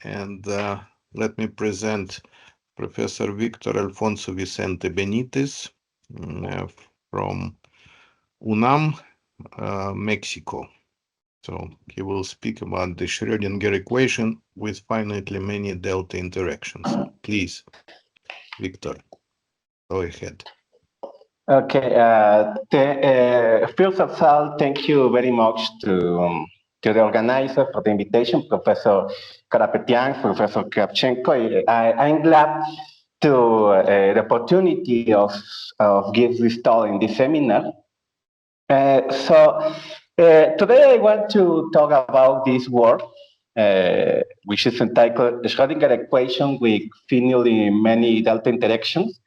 and let me present Professor Victor Alfonso Vicente Benitez from UNAM, Mexico. So he will speak about the Schrödinger equation with finitely many delta interactions. Please, Victor, go ahead. Okay. First of all, thank you very much to the organizer for the invitation, Professor Karapetyants, Professor Kravchenko. I'm glad to the opportunity of give this talk in this seminar. Today I want to talk about this word, which is entitled Schrödinger equation with finitely many delta interactions,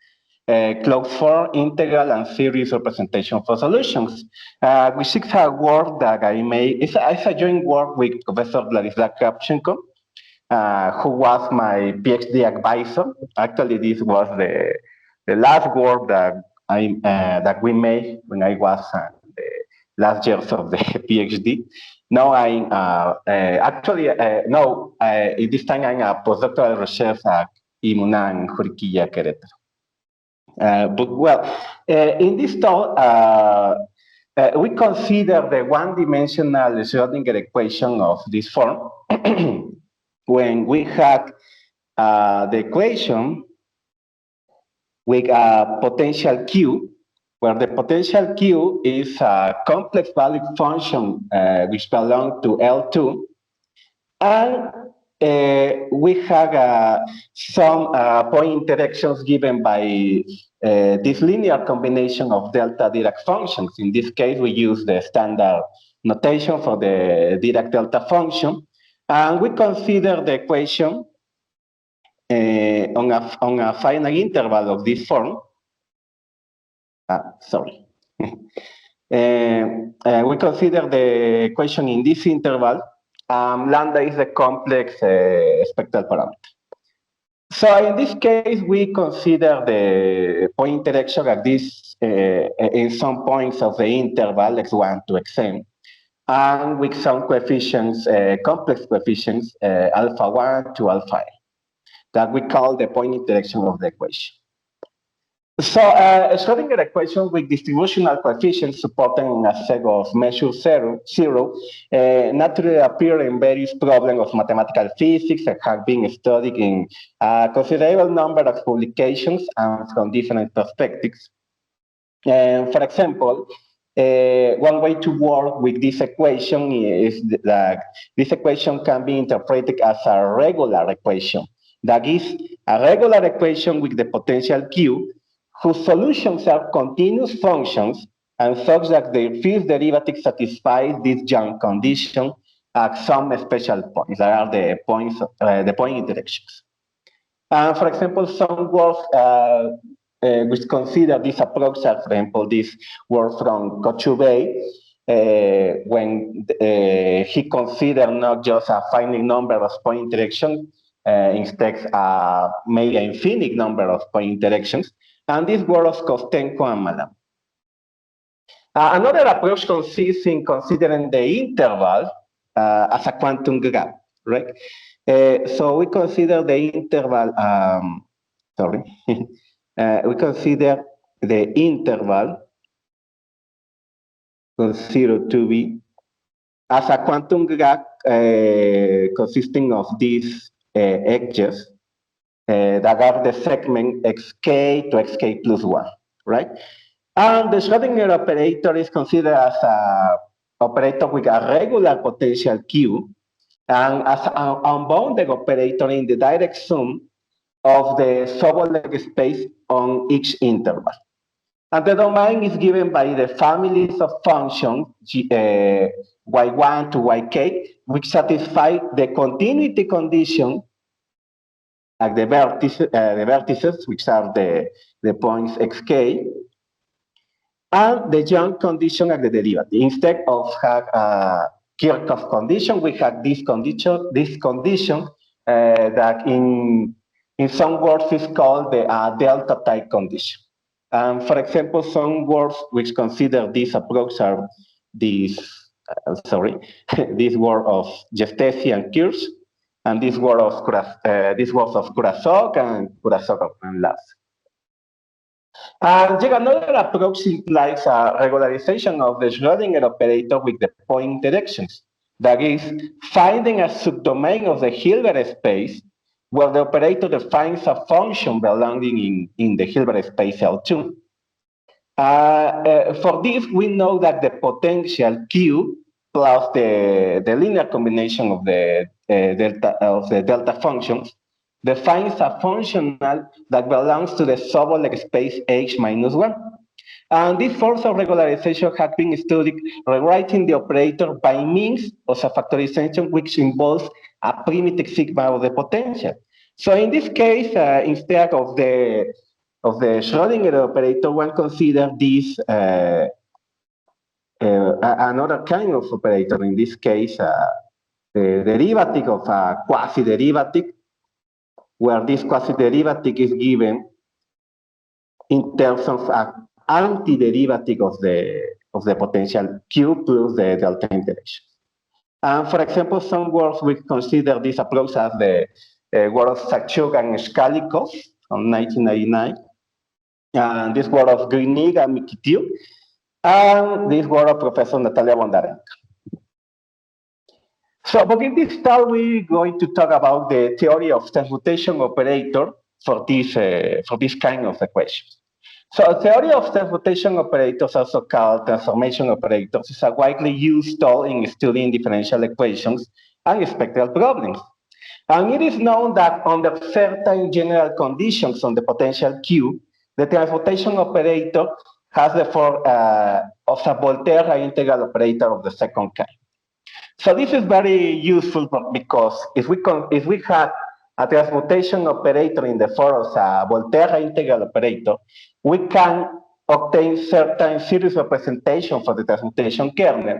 closed form, integral, and series representation for solutions, which is a work that I made. It's a joint work with Professor Vladislav Kravchenko, who was my PhD advisor. Actually, this was the last work that we made when I was the last years of the PhD. Now at this time I'm a postdoctoral research at IMUNA in Juriquilla, Querétaro. In this talk, we consider the one-dimensional Schrödinger equation of this form when we have the equation with a potential Q, where the potential Q is a complex valued function which belongs to L2, and we have some point interactions given by this linear combination of delta Dirac functions. In this case, we use the standard notation for the Dirac delta function, and we consider the equation on a finite interval of this form. We consider the equation in this interval. Lambda is the complex spectral parameter. So in this case, we consider the point interaction at this in some points of the interval x1 to xn, and with some coefficients, complex coefficients, alpha 1 to alpha n, that we call the point interaction of the equation. So Schrödinger equation with distributional coefficients supporting a set of measure zero naturally appear in various problems of mathematical physics and have been studied in a considerable number of publications and from different perspectives. For example, one way to work with this equation is that this equation can be interpreted as a regular equation. That is, a regular equation with the potential Q, whose solutions are continuous functions and such that their first derivative satisfies this Young condition at some special points. That are the points, the point interactions. For example, some works which consider this approach, for example, this work from Kochubey, when he considered not just a finite number of point interactions, instead maybe an infinite number of point interactions. And this work of Kostenko and Malam. Another approach consists in considering the interval as a quantum graph, right? So we consider the interval, we consider the interval considered to be as a quantum graph consisting of these edges that are the segment xk to xk plus 1, right? And the Schrödinger operator is considered as an operator with a regular potential Q and as an unbounded operator in the direct sum of the subholographic space on each interval. And the domain is given by the families of functions y1 to yk, which satisfy the continuity condition at the vertices, which are the points xk, and the Young condition at the derivative. Instead of have Kirchhoff condition, we have this condition that in some words is called the delta type condition. For example, some words which consider this approach are this, this word of Gestesi and Kirsch, And this was of Kurasok and Lass. And yet another approach implies a regularization of the Schrödinger operator with the point directions. That is, finding a subdomain of the Hilbert space where the operator defines a function belonging in the Hilbert space L2. For this, we know that the potential Q plus the linear combination of the delta functions defines a functional that belongs to the suboleg space H minus 1. And this force of regularization has been studied rewriting the operator by means of a factorization which involves a primitive sigma of the potential. So in this case, instead of the Schrödinger operator, one consider this another kind of operator. In this case, the derivative of a quasi-derivative, where this quasi-derivative is given in terms of an antiderivative of the potential Q plus the delta integration. And for example, some works we consider this approach as the work of Sachuk and Skalikov from 1999, and this work of Grinig and Mikitiu, and this work of Professor Natalia Bondarenko. So, but in this talk, we're going to talk about the theory of transmutation operator for this kind of equations. So, theory of transmutation operators, also called transformation operators, is a widely used tool in studying differential equations and spectral problems. And it is known that under certain general conditions on the potential Q, the transmutation operator has the form of a Volterra integral operator of the second kind. So this is very useful because if we have a transmutation operator in the form of a Volterra integral operator, we can obtain certain series representation for the transmutation kernel.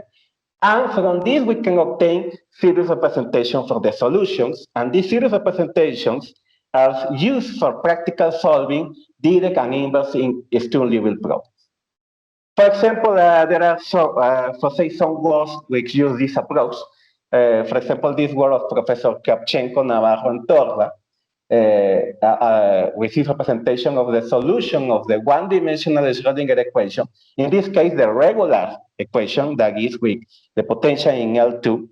And from this, we can obtain series representation for the solutions. And these series representations are used for practical solving direct and inverse in Sturm-Liouville problems. For example, there are some works which use this approach. For example, this work of Professor Kravchenko, Navarro, and Torba, with this representation of the solution of the one-dimensional Schrödinger equation. In this case, the regular equation that is with the potential in L2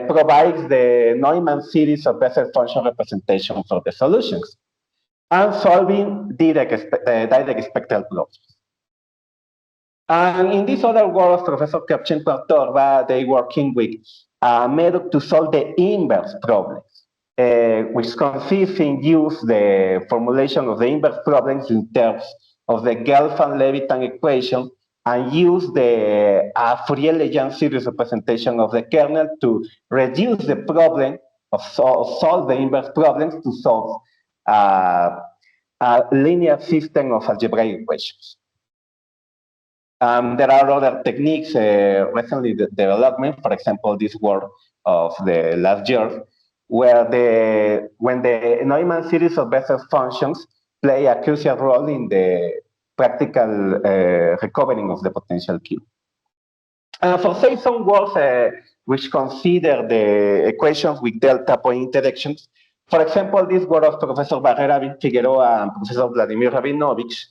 provides the Neumann series of Bessel function representation for the solutions and solving direct spectral problems. And in this other work, Professor Kravchenko and Torba, they working with a method to solve the inverse problems, which consists in use the formulation of the inverse problems in terms of the Gelfand-Levitan equation and use the Fourier-Legendre series representation of the kernel to reduce the problem of solve the inverse problems to solve a linear system of algebraic equations. There are other techniques recently development, for example, this work of the last year, where when the Neumann series of Bessel functions play a crucial role in the practical recovering of the potential Q. For say some works which consider the equations with delta point interactions, for example, this work of Professor Barrera Figueroa and Professor Vladimir Rabinovich,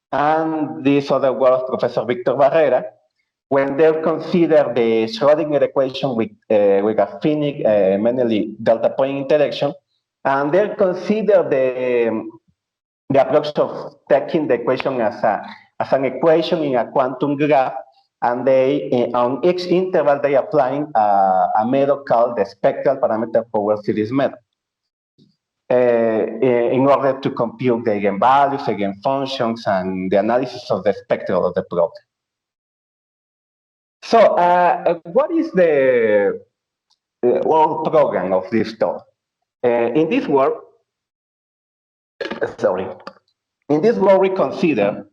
and this other work of Professor Victor Barrera, when they consider the Schrödinger equation with a finite Menely delta point interaction, and they consider the approach of taking the equation as an equation in a quantum graph, and they on each interval they applying a method called the spectral parameter power series method. In order to compute the eigenvalues, eigenfunctions, and the analysis of the spectrum of the problem. So, what is the whole program of this talk? In this work, we consider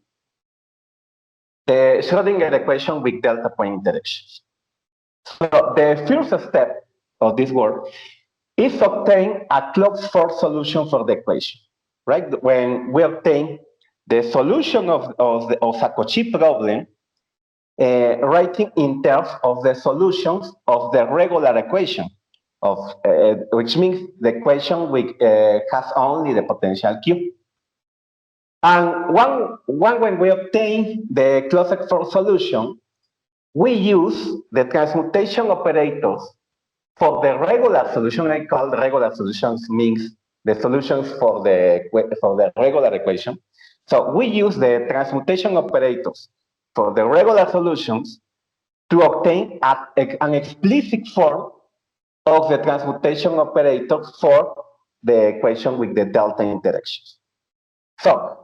the Schrödinger equation with delta point interactions. So, the first step of this work is obtain a closed form solution for the equation, right? When we obtain the solution of a Cauchy problem, writing in terms of the solutions of the regular equation which means the equation has only the potential Q. And when we obtain the closed form solution, we use the transmutation operators for the regular solution. I call the regular solutions means the solutions for the regular equation. So we use the transmutation operators for the regular solutions to obtain an explicit form of the transmutation operator for the equation with the delta interactions. So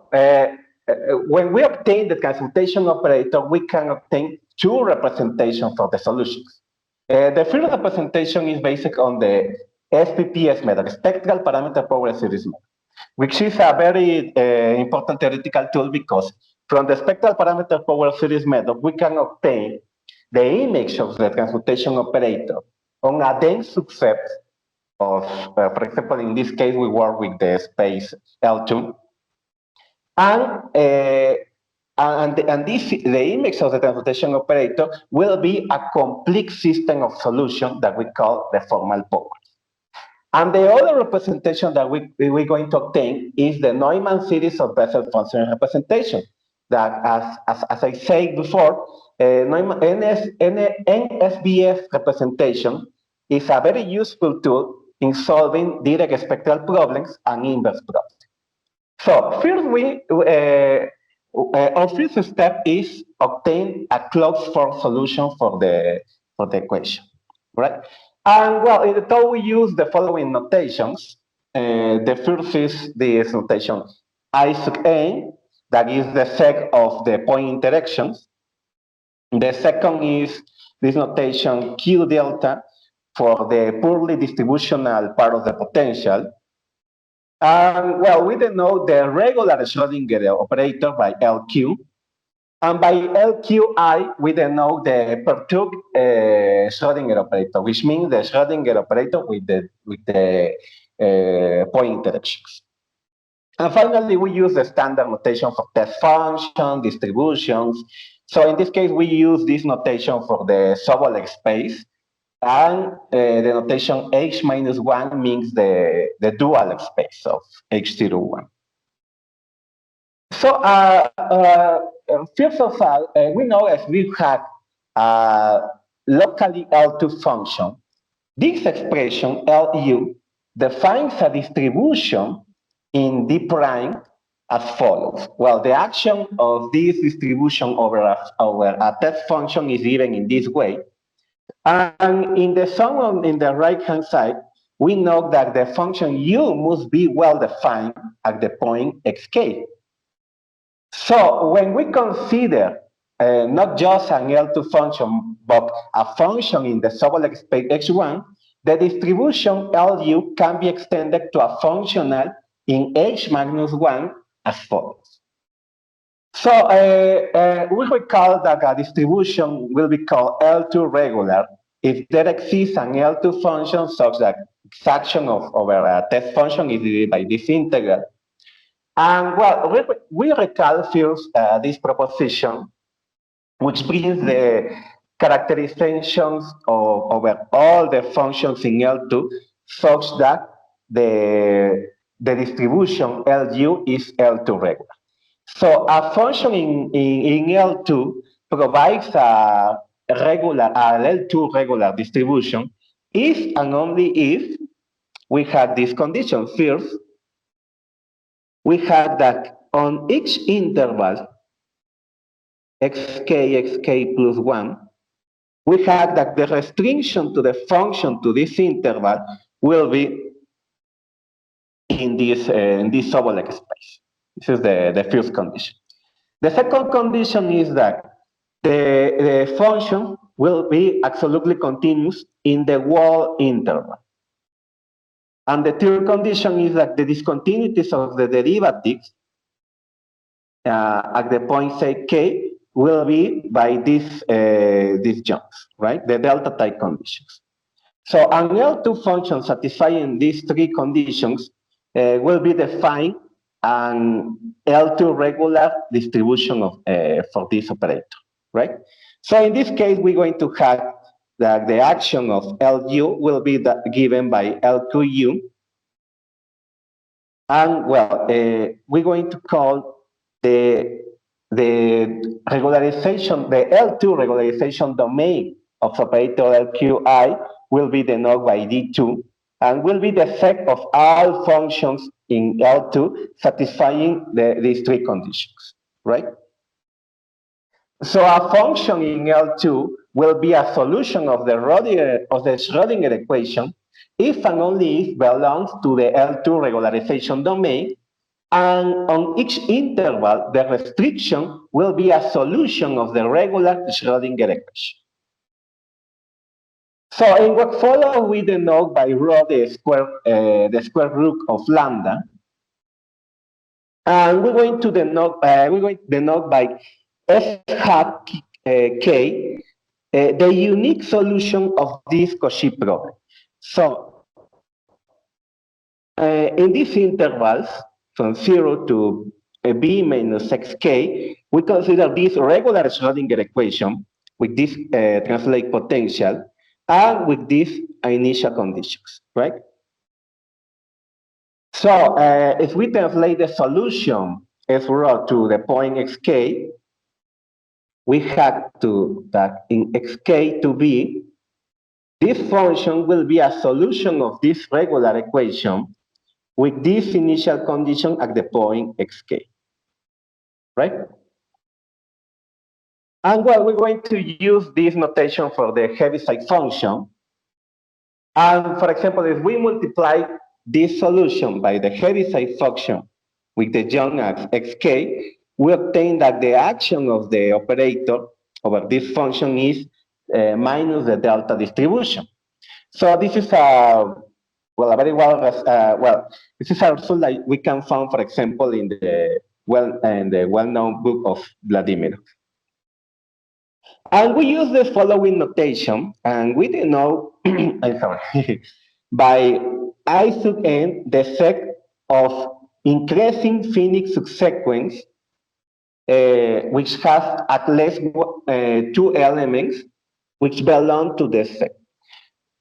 when we obtain the transmutation operator, we can obtain two representations for the solutions. The first representation is based on the SPPS method, spectral parameter power series method, which is a very important theoretical tool because from the spectral parameter power series method, we can obtain the image of the transmutation operator on a dense subset of, for example, in this case, we work with the space L2. And the image of the transmutation operator will be a complete system of solution that we call the formal power. And the other representation that we're going to obtain is the Neumann series of Bessel function representation. That, as I said before, NSBF representation is a very useful tool in solving direct spectral problems and inverse problems. So first, our first step is obtain a closed form solution for the equation, right? And well, in the talk we use the following notations. The first is this notation I sub n, that is the sec of the point interactions. The second is this notation Q delta for the purely distributional part of the potential. Well, we denote the regular Schrödinger operator by LQ. And by LQI, we denote the perturbed Schrödinger operator, which means the Schrödinger operator with the point interactions. And finally, we use the standard notation for test function, distributions. So in this case, we use this notation for the Sobolev space. And the notation H minus 1 means the dual space of H01. So first of all, we know as we have locally L2 function, this expression LU defines a distribution in D prime as follows. Well, the action of this distribution over a test function is given in this way. And in the sum in the right-hand side, we know that the function u must be well-defined at the point xk. So when we consider not just an L2 function, but a function in the Sobolev space H1, the distribution LU can be extended to a functional in H minus 1 as follows. So we recall that a distribution will be called L2 regular if there exists an L2 function such that its action over a test function is divided by this integral. And well, we recall first this proposition, which brings the characterizations over all the functions in L2 such that the distribution LU is L2 regular. So a function in L2 provides a L2 regular distribution if and only if we have this condition. First, we have that on each interval, xk plus 1, we have that the restriction to the function to this interval will be in this Sobolev space. This is the first condition. The second condition is that the function will be absolutely continuous in the wall interval. And the third condition is that the discontinuities of the derivatives at the point, say, k, will be by these jumps, right? The delta type conditions. So an L2 function satisfying these three conditions will be defined an L2 regular distribution of for this operator, right? So in this case, we're going to have that the action of LU will be given by L2U. And well, we're going to call the regularization, the L2 regularization domain of operator LQI will be denoted by D2 and will be the set of all functions in L2 satisfying these three conditions, right? So a function in L2 will be a solution of the Schrödinger equation if and only if belongs to the L2 regularization domain, and on each interval, the restriction will be a solution of the regular Schrödinger equation. So in what follows, we denote by rho the square root of lambda, and we're going to denote by f hat k the unique solution of this Cauchy problem. So in these intervals from 0 to b minus xk, we consider this regular Schrödinger equation with this translate potential and with these initial conditions, right? So if we translate the solution f rho to the point xk, we have to that in xk to b, this function will be a solution of this regular equation with this initial condition at the point xk, right? And well, we're going to use this notation for the Heaviside function. And for example, if we multiply this solution by the Heaviside function with the Young xk, we obtain that the action of the operator over this function is minus the delta distribution. So this is a this is a result that we can find, for example, in the well-known book of Vladimir. And we use the following notation, and we denote, I'm sorry, by I sub n the set of increasing finite subsequence, which has at least two elements which belong to the set.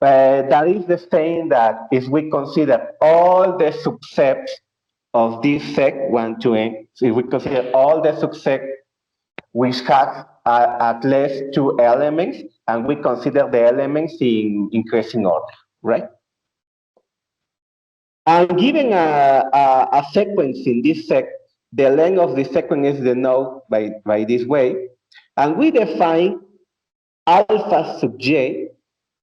That is the same that if we consider all the subsets of this set 1 to n, so if we consider all the subsets which have at least two elements, and we consider the elements in increasing order, right? And given a sequence in this set, the length of the sequence is denoted by this way, and we define alpha sub j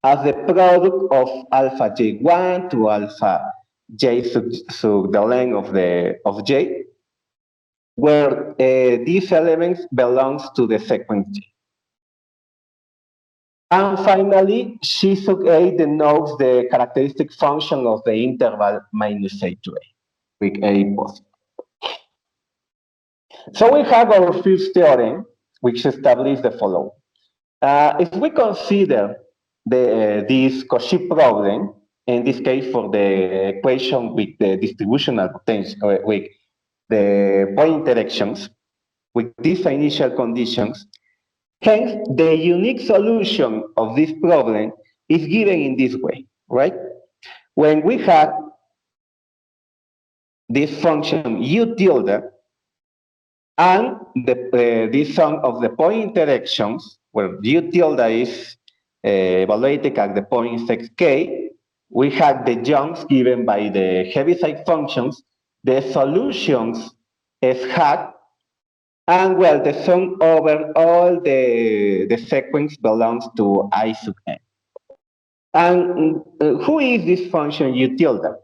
as the product of alpha j1 to alpha j sub the length of j, where these elements belongs to the sequence j. And finally, G sub a denotes the characteristic function of the interval minus a to a, with a positive. So we have our first theorem, which establishes the following. If we consider this Cauchy problem, in this case for the equation with the distributional potential, with the point interactions, with these initial conditions, hence the unique solution of this problem is given in this way, right? When we have this function u tilde and this sum of the point interactions, where u tilde is evaluated at the point xk, we have the jumps given by the Heaviside functions, the solutions s hat, and well, the sum over all the sequence belongs to I sub n. And who is this function u tilde?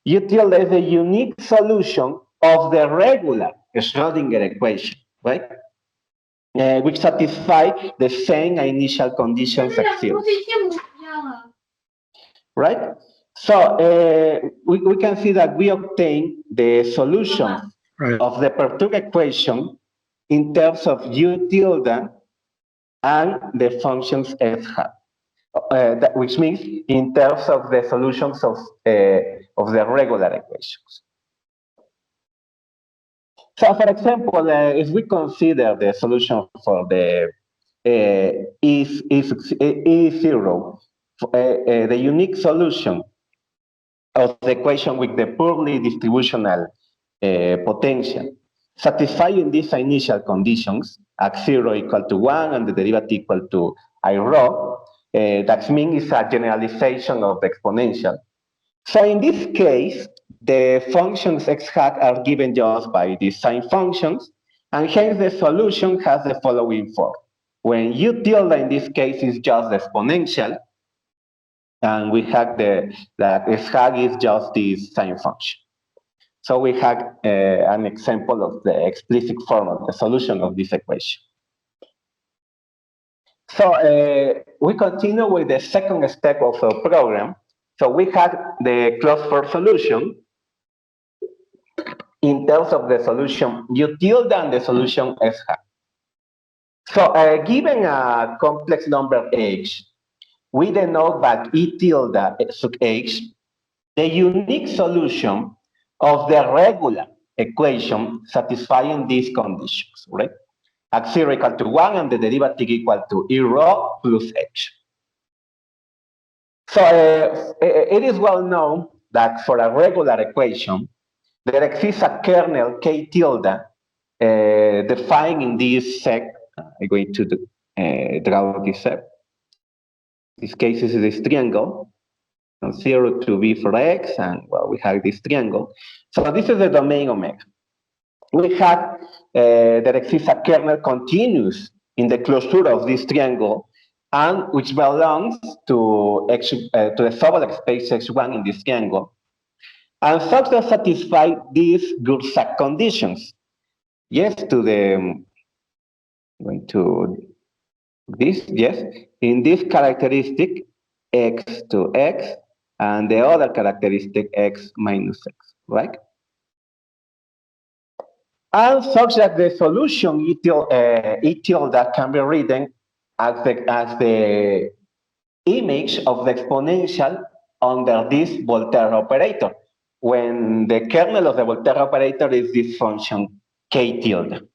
U tilde is a unique solution of the regular Schrödinger equation, right? Which satisfy the same initial conditions as zero. Right? So we can see that we obtain the solution of the perturbed equation in terms of u tilde and the functions f hat. Which means in terms of the solutions of the regular equations. So, for example, if we consider the solution for the is zero, the unique solution of the equation with the purely distributional potential, satisfying these initial conditions, x0 equal to 1 and the derivative equal to I rho, that means is a generalization of the exponential. So in this case, the functions x hat are given just by these sine functions, and hence the solution has the following form. When u tilde in this case is just the exponential, and we have the x hat is just this sine function. So we have an example of the explicit form of the solution of this equation. So we continue with the second step of the program. So we have the closed form solution in terms of the solution u tilde and the solution s hat. So given a complex number h, we denote by e tilde sub h the unique solution of the regular equation satisfying these conditions, right? X0 equal to 1 and the derivative equal to e rho plus h. So it is well known that for a regular equation, there exists a kernel k tilde defined in this set. I'm going to draw this set. This case is this triangle, from 0 to b for x, and well, we have this triangle. So this is the domain omega. We have there exists a kernel continuous in the closure of this triangle, and which belongs to the sublet space x1 in this triangle, and such that satisfy these Gursak conditions. Yes, to the going to this, yes, in this characteristic x to x, and the other characteristic x minus x, right? And such that the solution E tilde can be written as the image of the exponential under this Voltaire operator, when the kernel of the Voltaire operator is this function k tilde.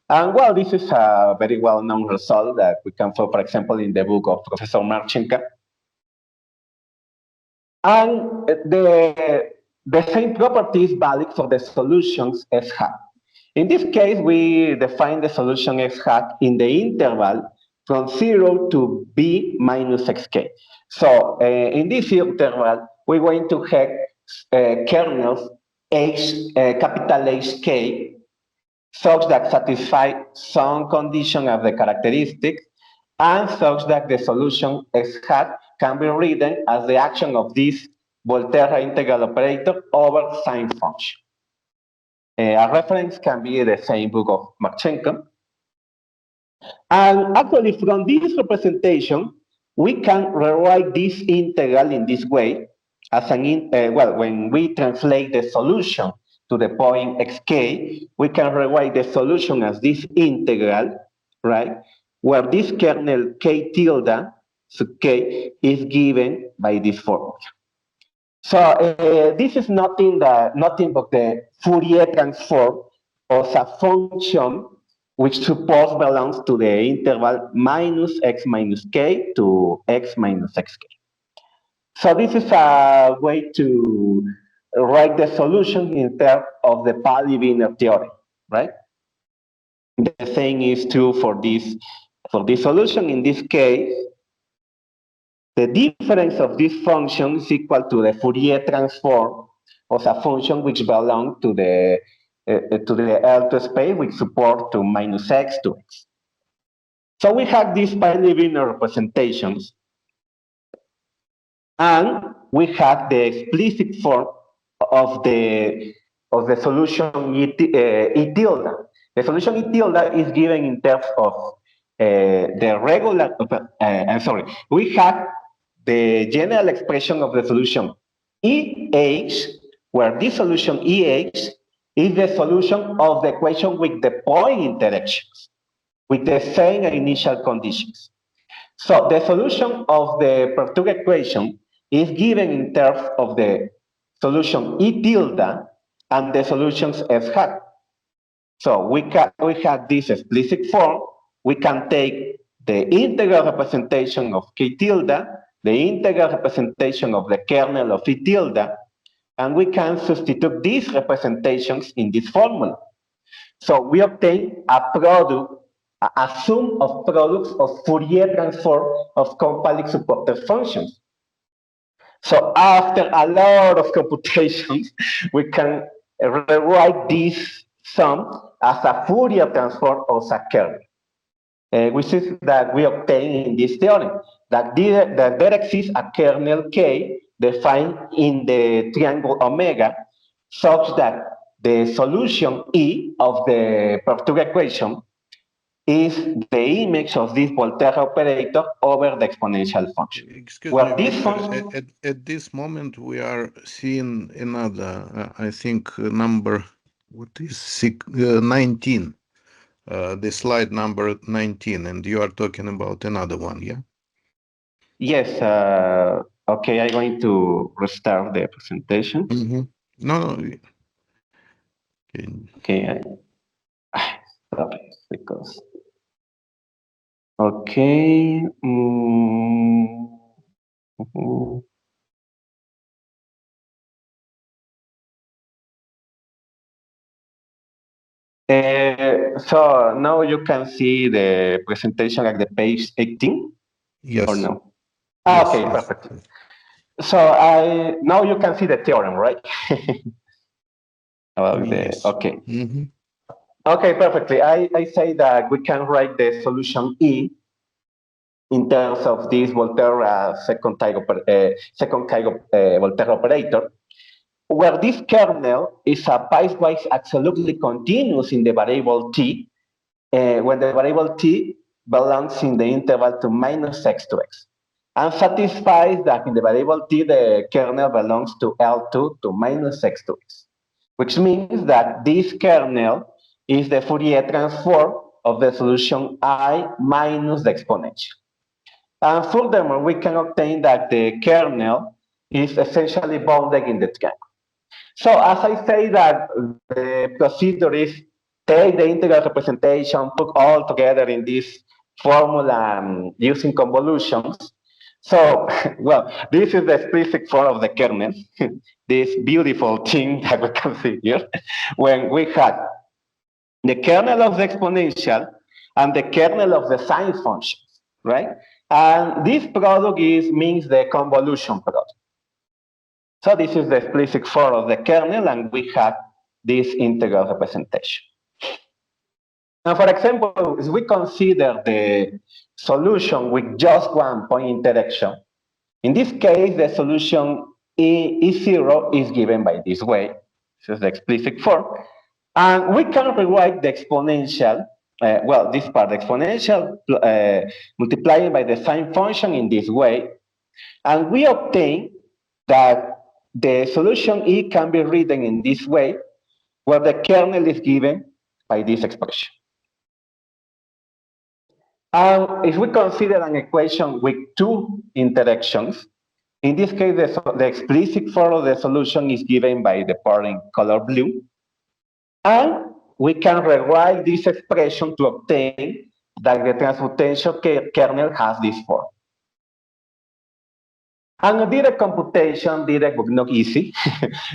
And well, this is a very well-known result that we can find, for example, in the book of Professor Marchenko. And the same property is valid for the solutions S hat. In this case, we define the solution x hat in the interval from 0 to b minus xk. So in this interval, we're going to have kernels capital HK such that satisfy some condition of the characteristic, and such that the solution x hat can be written as the action of this Volterra integral operator over sine function. A reference can be the same book of Kravchenko. And actually, from this representation, we can rewrite this integral in this way as an, well, when we translate the solution to the point xk, we can rewrite the solution as this integral, right? Where this kernel k tilde sub k is given by this formula. So this is nothing but the Fourier transform of a function which suppose belongs to the interval minus x minus k to x minus xk. So this is a way to write the solution in terms of the Pauli-Wiener theorem, right? The same is true for this solution. In this case, the difference of this function is equal to the Fourier transform of a function which belongs to the L2 space with support to minus x to x. So we have these Pauli-Wiener representations, and we have the explicit form of the solution E tilde. The solution E tilde is given in terms of the regular. I'm sorry. We have the general expression of the solution EH, where this solution EH is the solution of the equation with the point interactions, with the same initial conditions. So the solution of the Perturb equation is given in terms of the solution E tilde and the solutions S hat. So we have this explicit form. We can take the integral representation of k tilde, the integral representation of the kernel of e tilde, and we can substitute these representations in this formula. So we obtain a product, a sum of products of Fourier transform of compactly supported functions. So after a lot of computations, we can rewrite this sum as a Fourier transform of a kernel, which is that we obtain in this theorem, that there exists a kernel K defined in the triangle omega, such that the solution E of the Prof equation is the image of this Voltaire operator over the exponential function. Excuse Where me, this Victor, function, at this moment we are seeing another, I think, number, what is 19, the slide number 19, and you are talking about another one, yeah? yes, okay, I'm going to restart the presentation. No, Okay, stop it because, okay. So now you can see the presentation at the page 18, yes. or no? Yes, Okay, yes. perfect. So now you can see the theorem, right? Yes. Okay. Okay, perfectly. I say that we can write the solution E in terms of this Voltaire second type Voltaire operator, where this kernel is a piecewise absolutely continuous in the variable t, when the variable t belongs in the interval to minus x to x, and satisfies that in the variable t the kernel belongs to L2 to minus x to x, which means that this kernel is the Fourier transform of the solution I minus the exponential. And furthermore, we can obtain that the kernel is essentially bounded in the triangle. So as I say that the procedure is take the integral representation, put all together in this formula using convolutions. So, well, this is the explicit form of the kernel, this beautiful thing that we can see here, when we had the kernel of the exponential and the kernel of the sine function, right? And this product means the convolution product. So this is the explicit form of the kernel, and we have this integral representation. Now, for example, if we consider the solution with just one point interaction, in this case, the solution E0 is given by this way. This is the explicit form. And we can rewrite the exponential, well, this part, the exponential multiplying by the sine function in this way. And we obtain that the solution E can be written in this way, where the kernel is given by this expression. If we consider an equation with two interactions, in this case, the explicit form of the solution is given by the part in color blue. And we can rewrite this expression to obtain that the transpotential kernel has this form. And a direct computation, direct but not easy,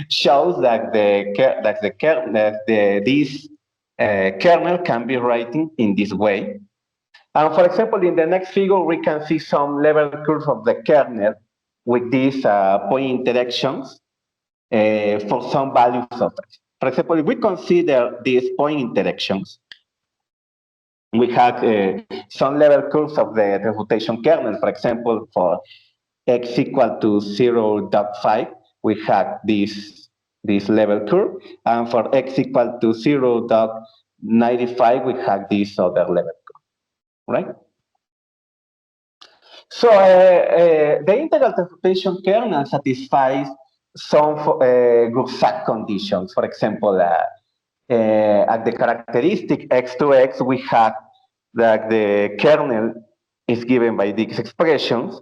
shows that this kernel can be written in this way. And for example, in the next figure, we can see some level curves of the kernel with these point interactions for some values of x. For example, if we consider these point interactions, we have some level curves of the transportation kernel. For example, for x equal to 0.5, we have this level curve. And for x equal to 0.95, we have this other level curve, right? So the integral transportation kernel satisfies some Goursat conditions. For example, at the characteristic x to x, we have that the kernel is given by these expressions,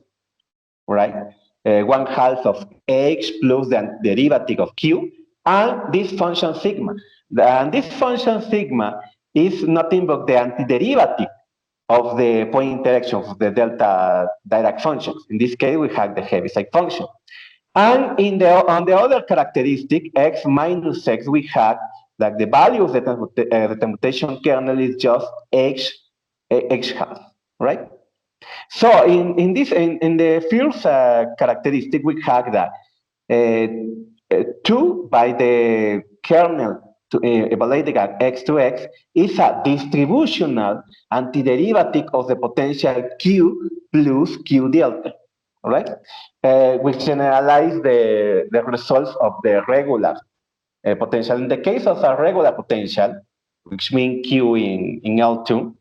right? 1/2 of h plus the derivative of q, and this function sigma. And this function sigma is nothing but the antiderivative of the point interaction of the delta Dirac functions. In this case, we have the Heaviside function. And on the other characteristic, x minus x, we have that the value of the permutation kernel is just x half, right? So in the first characteristic, we have that 2 by the kernel to evaluated at x to x is a distributional antiderivative of the potential q plus q delta, all right? We generalize the results of the regular potential. In the case of a regular potential, which means q in L2,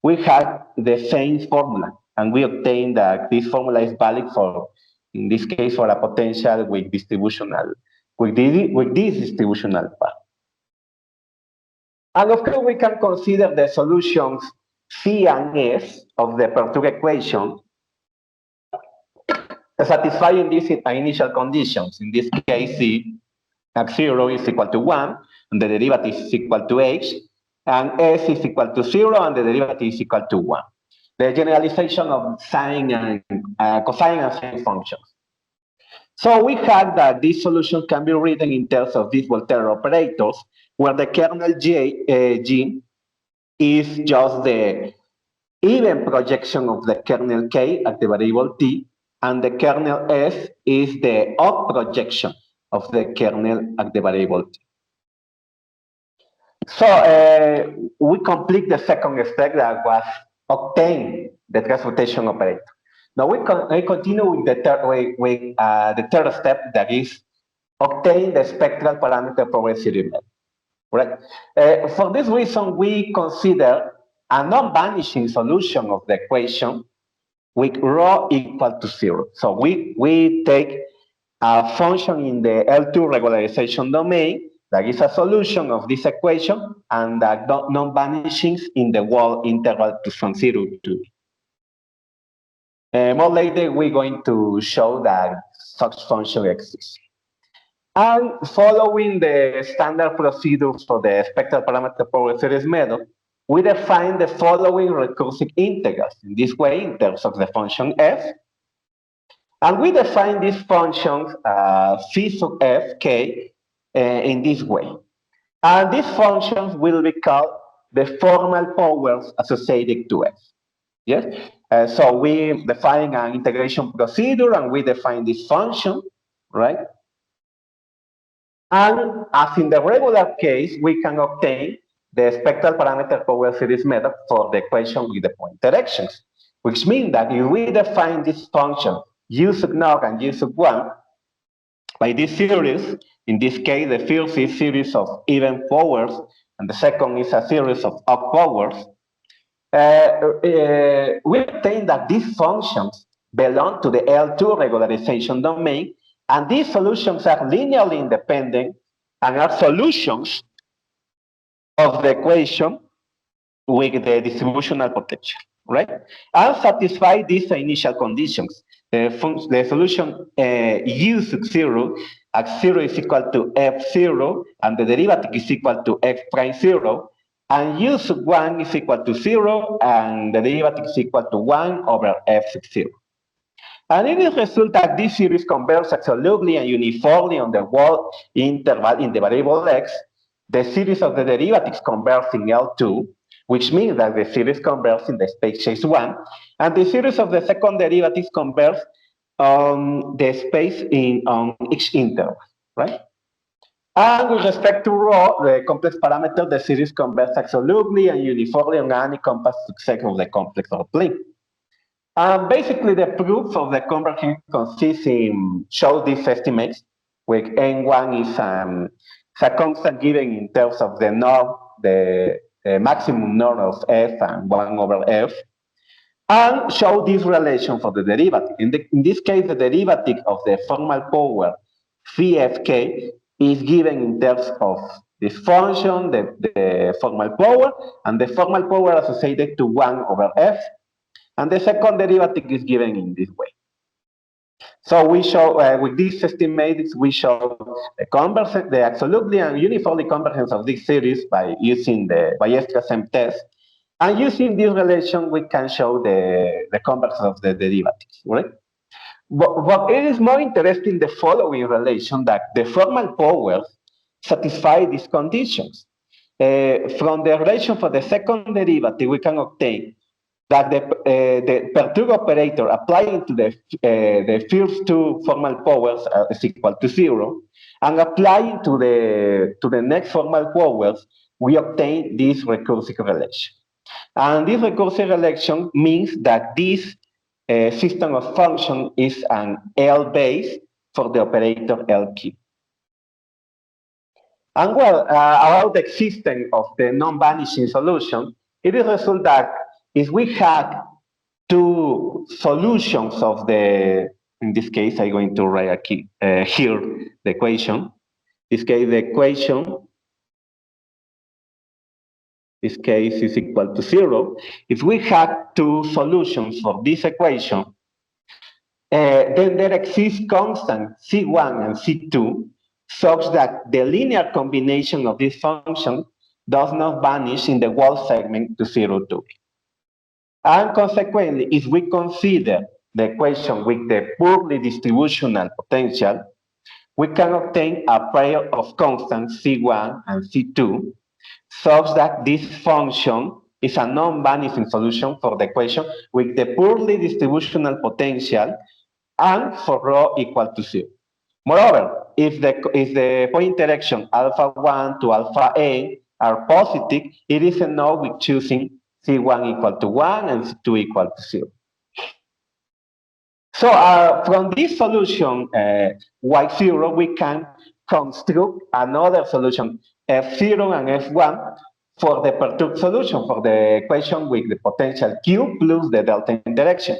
we have the same formula, and we obtain that this formula is valid for, in this case, for a potential with distributional, with this distributional part. And of course, we can consider the solutions C and S of the Perturb equation satisfying these initial conditions. In this case, C at 0 is equal to 1, and the derivative is equal to h, and s is equal to 0, and the derivative is equal to 1. The generalization of sine and cosine and sine functions. So we have that this solution can be written in terms of these Volterra operators, where the kernel G is just the even projection of the kernel K at the variable T, and the kernel S is the odd projection of the kernel at the variable T. So we complete the second step that was obtain the transmutation operator. Now we continue with the third step, that is obtain the spectral parameter probability method. Right? For this reason, we consider a non-vanishing solution of the equation with rho equal to 0. So we take a function in the L2 regularization domain that is a solution of this equation, and that non-vanishings in the wall interval from 0 to more later, we're going to show that such function exists. And following the standard procedures for the spectral parameter power series method, we define the following recursive integrals, in this way, in terms of the function f. And we define these functions phi sub f, k, in this way. And these functions will be called the formal powers associated to f. Yes? So we define an integration procedure, and we define this function, right? And as in the regular case, we can obtain the spectral parameter power series method for the equation with the point directions, which means that if we define this function u sub 0 and u sub 1 by this series, in this case, the first is series of even powers, and the second is a series of odd powers, we obtain that these functions belong to the L2 regularization domain, and these solutions are linearly independent and are solutions of the equation with the distributional potential, right? And satisfy these initial conditions. The solution u sub 0 at 0 is equal to f0, and the derivative is equal to f prime 0, and u sub 1 is equal to 0, and the derivative is equal to 1 over f sub 0. And it is result that this series converges absolutely and uniformly on the wall interval in the variable x. The series of the derivatives converges in L2, which means that the series converges in the space S1, and the series of the second derivatives converges on the space on each interval, right? And with respect to rho, the complex parameter, the series converges absolutely and uniformly on any compass subset of the complex or plane. Basically, the proof of the convergence consists in show these estimates, where n1 is a constant given in terms of the norm, the maximum norm of f and 1 over f, and show this relation for the derivative. In this case, the derivative of the formal power phi fk is given in terms of this function, the formal power, and the formal power associated to 1 over f. And the second derivative is given in this way. So we show, with these estimates, we show the absolutely and uniformly convergence of this series by using the Ballestra-Sem test. And using this relation, we can show the converse of the derivatives, right? But it is more interesting the following relation that the formal powers satisfy these conditions. From the relation for the second derivative, we can obtain that the perturb operator applying to the first two formal powers is equal to 0, and applying to the next formal powers, we obtain this recursive relation. And this recursive relation means that this system of function is an L base for the operator LQ. And well, about the existence of the non-vanishing solution, it is result that if we had two solutions of the, in this case, I'm going to write here the equation. In this case, the equation, this case is equal to 0. If we had two solutions for this equation, then there exists constant C1 and C2 such that the linear combination of this function does not vanish in the wall segment to 0, 2. And consequently, if we consider the equation with the purely distributional potential, we can obtain a pair of constants C1 and C2 such that this function is a non-vanishing solution for the equation with the purely distributional potential and for rho equal to 0. Moreover, if the point interaction alpha 1 to alpha a are positive, it is enough with choosing C1 equal to 1 and C2 equal to 0. So from this solution, y0, we can construct another solution, f0 and f1, for the perturbed solution, for the equation with the potential q plus the delta interaction.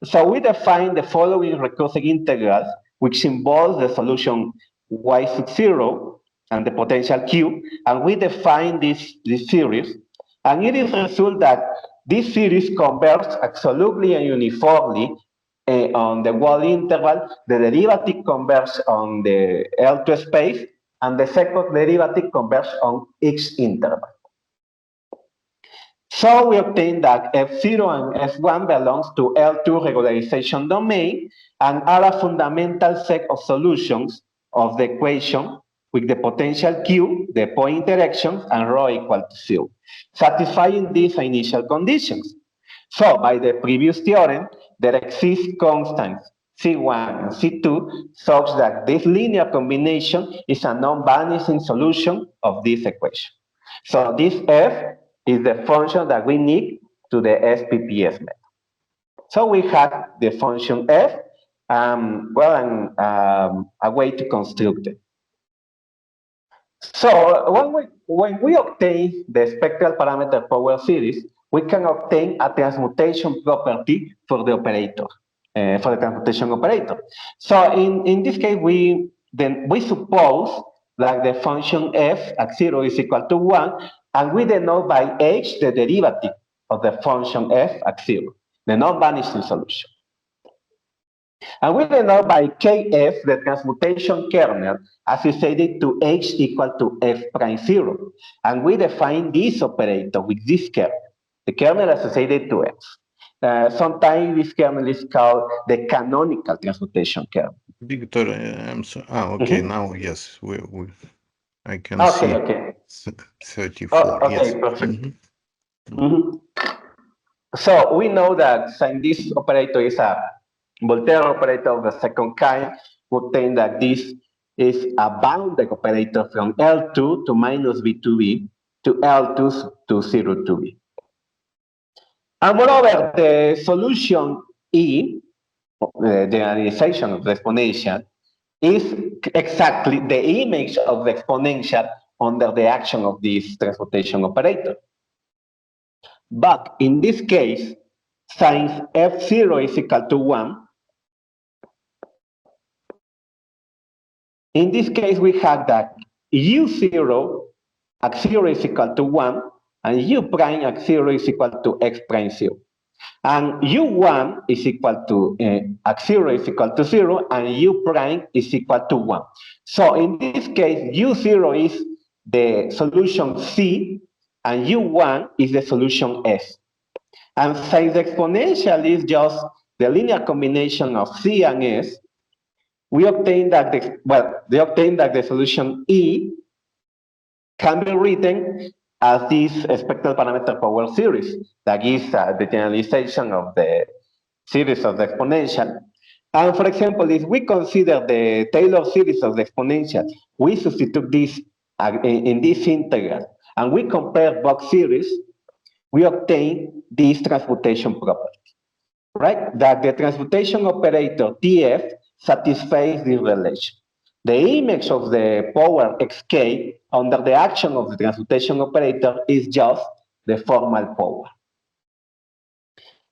So we define the following recursive integrals, which involves the solution y0 and the potential q, and we define this series, and it is the result that this series converges absolutely and uniformly on the wall interval. The derivative converges on the L2 space, and the second derivative converges on each interval. So we obtain that F0 and F1 belongs to L2 regularization domain and are a fundamental set of solutions of the equation with the potential Q, the point interactions, and rho equal to 0, satisfying these initial conditions. So by the previous theorem, there exist constants C1 and C2 such that this linear combination is a non-vanishing solution of this equation. So this F is the function that we need to the SPPS method. So we have the function F, a way to construct it. So when we obtain the spectral parameter power series, we can obtain a transmutation property for the operator, for the transmutation operator. So in this case, we suppose that the function f at 0 is equal to 1, and we denote by h the derivative of the function f at 0, the non-vanishing solution. And we denote by kf the transmutation kernel associated to h equal to f prime 0. And we define this operator with this kernel, the kernel associated to f. Sometimes this kernel is called the canonical transmutation kernel. Victor, I'm so, okay, now yes, I can see. Okay. 34. Okay, yes. perfect. So we know that since this operator is a Voltaire operator of the second kind, we obtain that this is a bounded operator from L2 to minus B2B to L2 to 0 to B. And moreover, the solution E, the generalization of the exponential, is exactly the image of the exponential under the action of this transmutation operator. But in this case, since F0 is equal to 1, in this case, we have that U0 at 0 is equal to 1, and U prime at 0 is equal to X prime 0. And U1 is equal to, at 0 is equal to 0, and U prime is equal to 1. So in this case, U0 is the solution C and U1 is the solution S. And since the exponential is just the linear combination of C and S, we obtain that the solution E can be written as this spectral parameter power series that is the generalization of the series of the exponential. And for example, if we consider the Taylor series of the exponential, we substitute this in this integral, and we compare both series, we obtain this transmutation property, right? That the transmutation operator TF satisfies this relation. The image of the power xk under the action of the transmutation operator is just the formal power.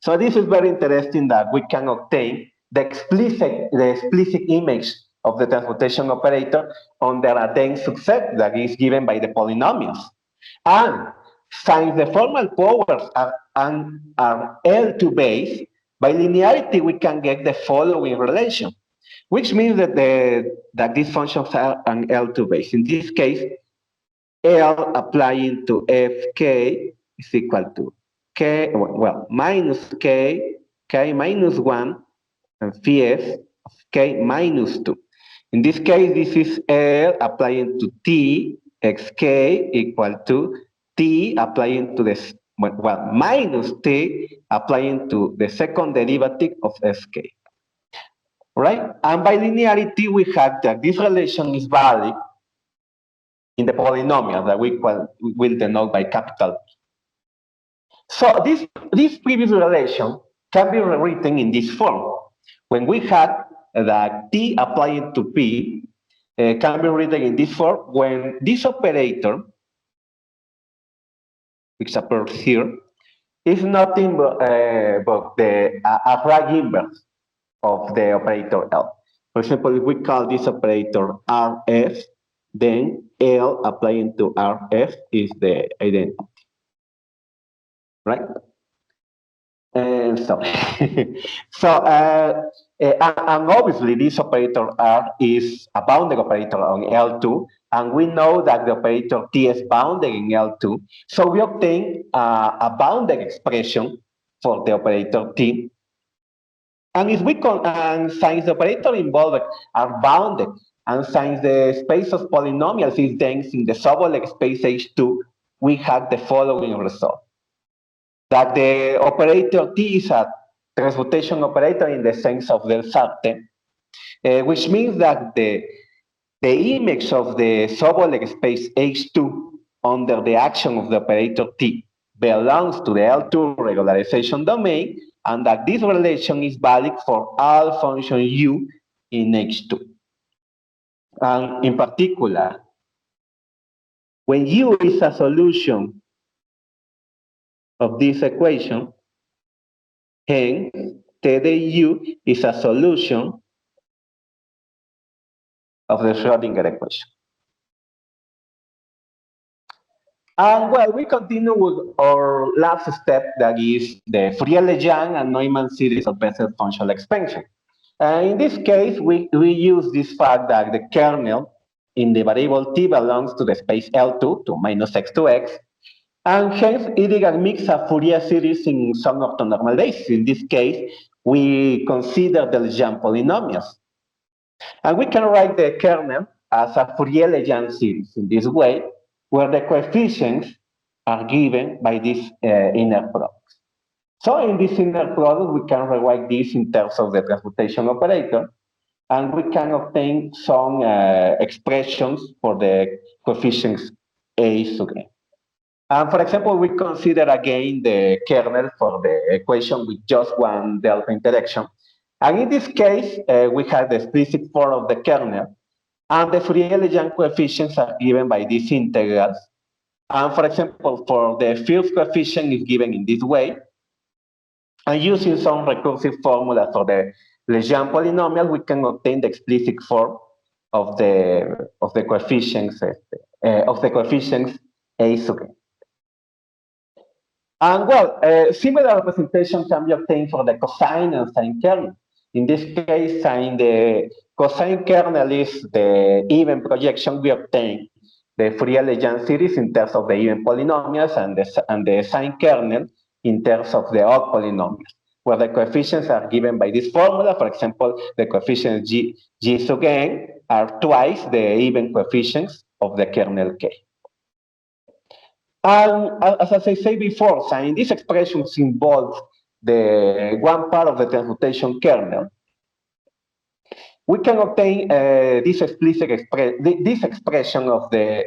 So this is very interesting that we can obtain the explicit image of the transmutation operator under a dense subset that is given by the polynomials. And since the formal powers are L2 base, by linearity we can get the following relation, which means that these functions are an L2 base. In this case, L applying to Fk is equal to K, well, minus K, K minus 1, and Phi of K minus 2. In this case, this is L applying to T, Xk equal to T applying to this, well, minus T applying to the second derivative of Sk. Right? And by linearity, we have that this relation is valid in the polynomial that we will denote by capital P. So this previous relation can be rewritten in this form. When we had that T applying to P can be written in this form when this operator, which appears here, is nothing but a Bragg inverse of the operator L. For example, if we call this operator Rf, then L applying to Rf is the identity, right? And so, and obviously this operator R is a bounded operator on L2, and we know that the operator T is bounded in L2, so we obtain a bounded expression for the operator T. And if we and since the operator involved are bounded, and since the space of polynomials is dense in the subholog space H2, we have the following result: that the operator T is a transmutation operator in the sense of del Sarte, which means that the image of the subholog space H2 under the action of the operator T belongs to the L2 regularization domain, and that this relation is valid for all function U in H2. And in particular, when U is a solution of this equation, hence TDU is a solution of the Schrödinger equation. And well, we continue with our last step, that is the Fourier-Legendre and Neumann series of Bessel functional expansion. In this case, we use this fact that the kernel in the variable t belongs to the space L2 to minus x to x, and hence it can mix a Fourier series in some orthonormal basis. In this case, we consider the Legendre polynomials. And we can write the kernel as a Fourier-Legendre series in this way, where the coefficients are given by this inner product. So in this inner product, we can rewrite this in terms of the transmutation operator, and we can obtain some expressions for the coefficients A sub n. And for example, we consider again the kernel for the equation with just one delta interaction. And in this case, we have the explicit form of the kernel, and the Fourier-Legendre coefficients are given by these integrals. And for example, for the first coefficient is given in this way. And using some recursive formula for the Legendre polynomial, we can obtain the explicit form of the coefficients A sub n. And well, similar representation can be obtained for the cosine and sine kernel. In this case, the cosine kernel is the even projection we obtain the Fourier-Legendre series in terms of the even polynomials and the sign kernel in terms of the odd polynomials, where the coefficients are given by this formula. For example, the coefficients G sub n are twice the even coefficients of the kernel K. And as I said before, since these expressions involve the one part of the transmutation kernel, we can obtain this expression of the,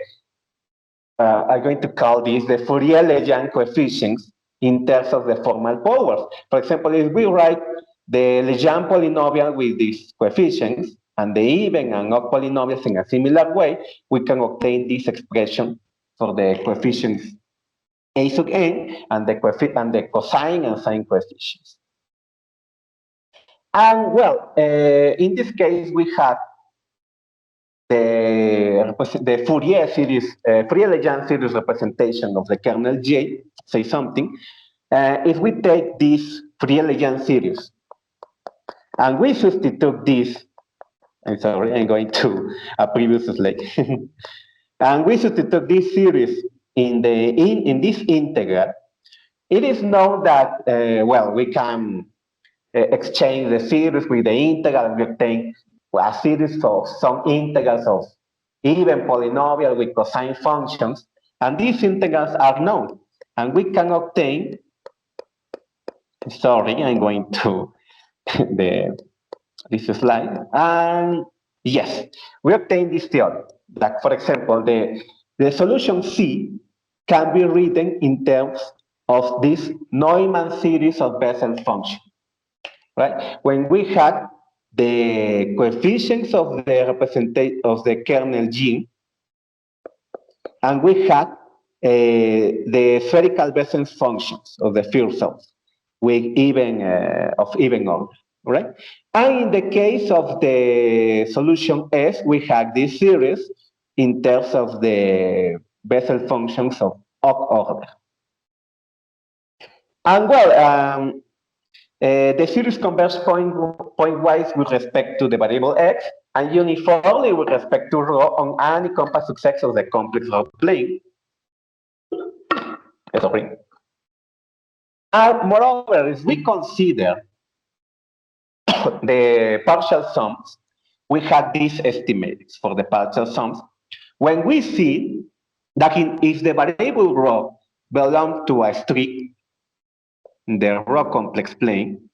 I'm going to call this the Fourier-Legendre coefficients in terms of the formal powers. For example, if we write the Legendre polynomial with these coefficients and the even and odd polynomials in a similar way, we can obtain this expression for the coefficients a sub n and the cosine and sine coefficients. And well, in this case, we have the Fourier series, Fourier-Legendre series representation of the kernel J, say something. If we take this Fourier-Legendre series and we substitute this, I'm sorry, I'm going to a previous slide. And we substitute this series in this integral, it is known that, well, we can exchange the series with the integral and we obtain a series of some integrals of even polynomial with cosine functions, and these integrals are known, and we can obtain, sorry, I'm going to this slide, and yes, we obtain this theorem, that for example, the solution C can be written in terms of this Neumann series of Bessel functions. Right? When we had the coefficients of the representation of the kernel G, and we had the spherical Bessel functions of the field cells with even order, right? And in the case of the solution S, we had this series in terms of the Bessel functions of odd order. And well, the series converges pointwise with respect to the variable x and uniformly with respect to rho on any compact subset of the complex rho plane. Sorry. And moreover, if we consider the partial sums, we have these estimates for the partial sums. When we see that if the variable rho belongs to a streak in the rho complex plane,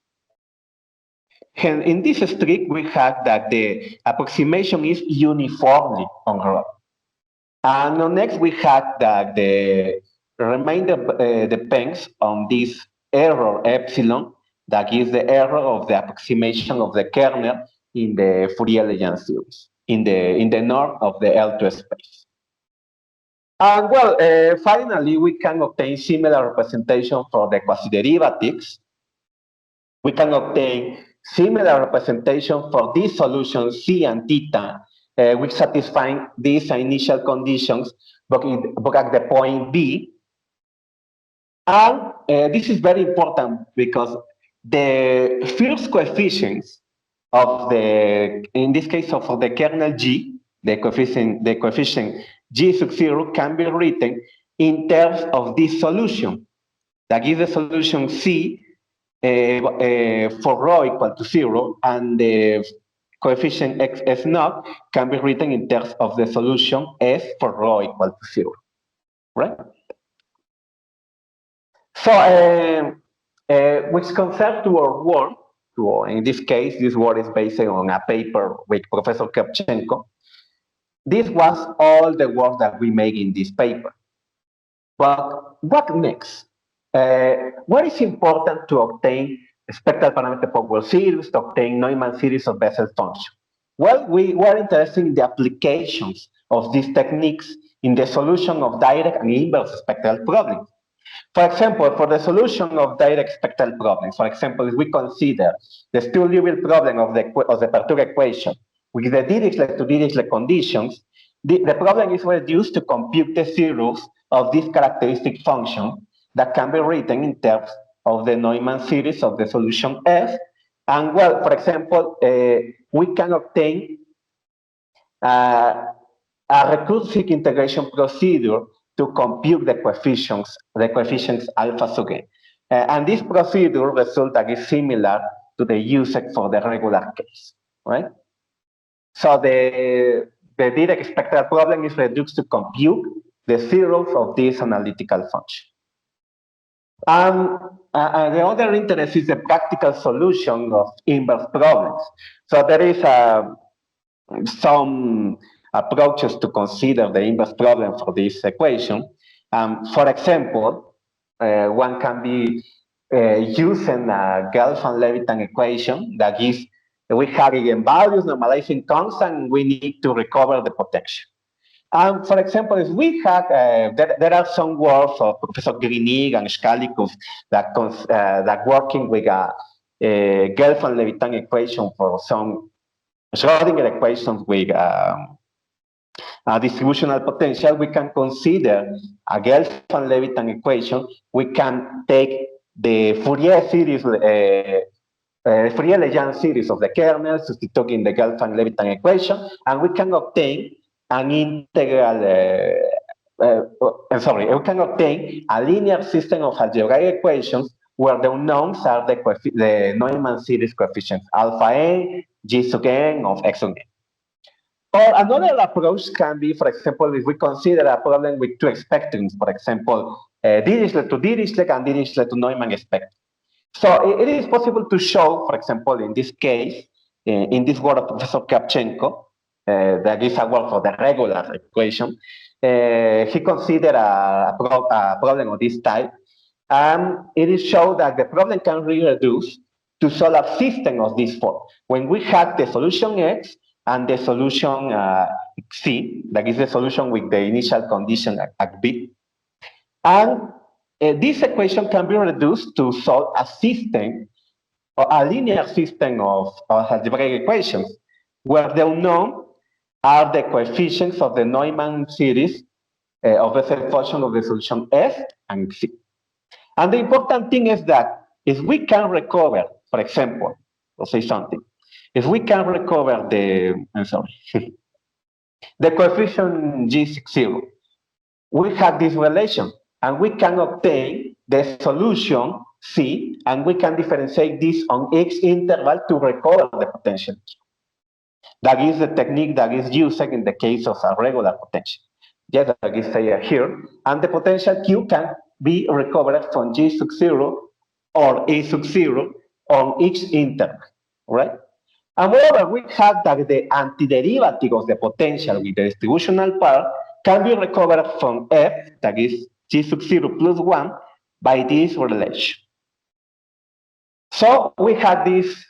and in this streak, we have that the approximation is uniformly on rho. And next, we have that the remainder depends on this error epsilon, that is the error of the approximation of the kernel in the Fourier-Legendre series, in the norm of the L2 space. And well, finally, we can obtain similar representation for the quasi-derivatives. We can obtain similar representation for these solutions C and theta, which satisfy these initial conditions, but at the point B. And this is very important because the first coefficients of the, in this case of the kernel G, the coefficient G sub 0 can be written in terms of this solution. That is the solution C for rho equal to 0, and the coefficient x s naught can be written in terms of the solution S for rho equal to 0, right? So, which concerns to our work, in this case, this work is based on a paper with Professor Kravchenko. This was all the work that we made in this paper. But what next? What is important to obtain spectral parameter power series, to obtain Neumann series of Bessel functions? Well, we were interested in the applications of these techniques in the solution of direct and inverse spectral problems. For example, for the solution of direct spectral problems, for example, if we consider the Sturm-Liouville problem of the Perturb equation with the Dirichlet to Dirichlet conditions, the problem is reduced to compute the zeros of this characteristic function that can be written in terms of the Neumann series of the solution F. And well, for example, we can obtain a recursive integration procedure to compute the coefficients alpha sub n. And this procedure result that is similar to the used for the regular case, right? So the direct spectral problem is reduced to compute the zeros of this analytical function. And the other interest is the practical solution of inverse problems. So there is some approaches to consider the inverse problem for this equation. For example, one can be using a Gelfand-Levitan equation that is, we have eigenvalues, normalizing constant, and we need to recover the potential. For example, if we have, there are some works of Professor Grinig and Skalikov that working with a Gelfand-Levitan equation for some Schrödinger equations with a distributional potential. We can consider a Gelfand-Levitan equation. We can take the Fourier series, Fourier-Legendre series of the kernel, substituting the Gelfand-Levitan equation, and we can obtain an integral, we can obtain a linear system of algebraic equations where the unknowns are the Neumann series coefficients, alpha n, g sub n of x sub n. Or another approach can be, for example, if we consider a problem with two spectrums, for example, Dirichlet to Dirichlet and Dirichlet to Neumann spectrum. So it is possible to show, for example, in this case, in this work of Professor Kravchenko, that is a work for the regular equation, he considered a problem of this type, and it is shown that the problem can be reduced to solve a system of this form. When we have the solution X and the solution C, that is the solution with the initial condition at B, and this equation can be reduced to solve a system, or a linear system of algebraic equations, where the unknown are the coefficients of the Neumann series of the Bessel function of the solution S and C. And the important thing is that if we can recover, for example, I'll say something, if we can recover the, the coefficient G0, we have this relation, and we can obtain the solution C, and we can differentiate this on X interval to recover the potential. That is the technique that is used in the case of a regular potential. Yes, that is here, and the potential Q can be recovered from G sub 0 or A sub 0 on each interval, right? And moreover, we have that the antiderivative of the potential with the distributional part can be recovered from F, that is G sub 0 plus 1, by this relation. So we have this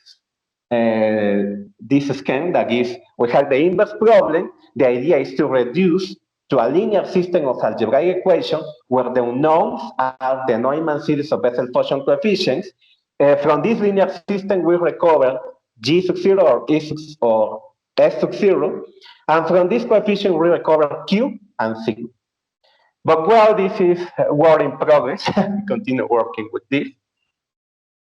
scheme that is, we have the inverse problem. The idea is to reduce to a linear system of algebraic equations where the unknowns are the Neumann series of Bessel function coefficients. From this linear system, we recover G sub 0 or S sub 0. And from this coefficient, we recover Q and C. But well, this is work in progress. We continue working with this.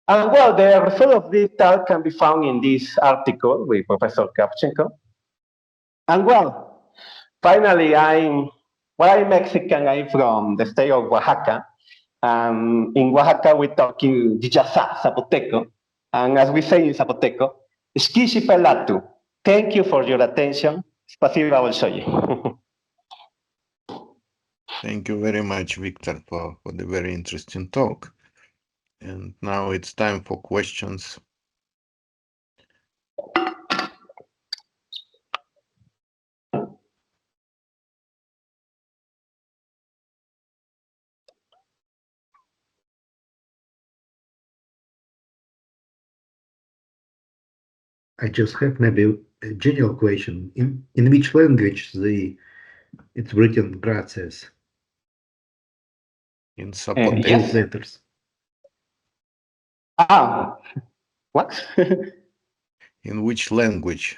And well, the result of this talk can be found in this article with Professor Kravchenko. And well, finally, I'm Mexican. I'm from the state of Oaxaca. In Oaxaca, we talk in Dijasa, Zapoteco. And as we say in Zapoteco, Skishi pelatu. Thank you for your attention. Spasiba большое. Thank you very much, Victor, for the very interesting talk. And now it's time for questions. I just have maybe a general question. In which language it's written gracias? In Zapoteco. Yes. Letters. What? In which language?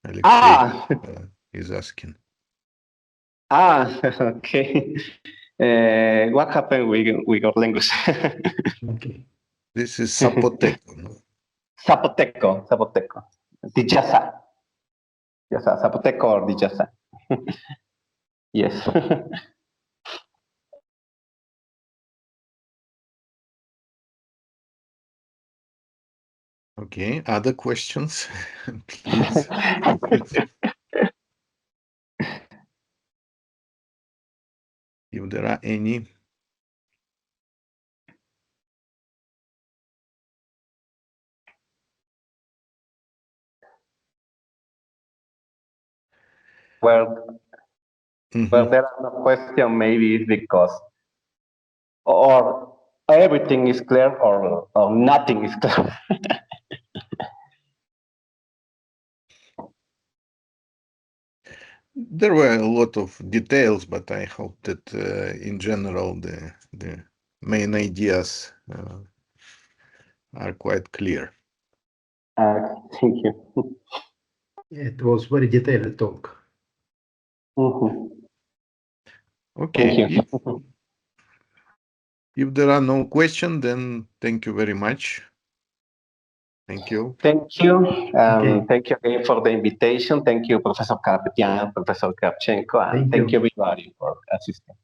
Alexey is asking. Okay. What happened with your language? Okay. This is Zapoteco, no? Zapoteco. Dijasa. Zapoteco or Dijasa. Yes. Okay, other questions, please. If there are any. Well, well, there are no questions, maybe it's because or everything is clear or nothing is clear. There were a lot of details, but I hope that in general the main ideas are quite clear. Thank you. It was very detailed talk. Okay. Thank you. If there are no questions, then thank you very much. Thank you. Thank you. Okay. Thank you again for the invitation. Thank you, Professor Karapetyants, Professor Kravchenko, and Thank thank you. you everybody for assisting.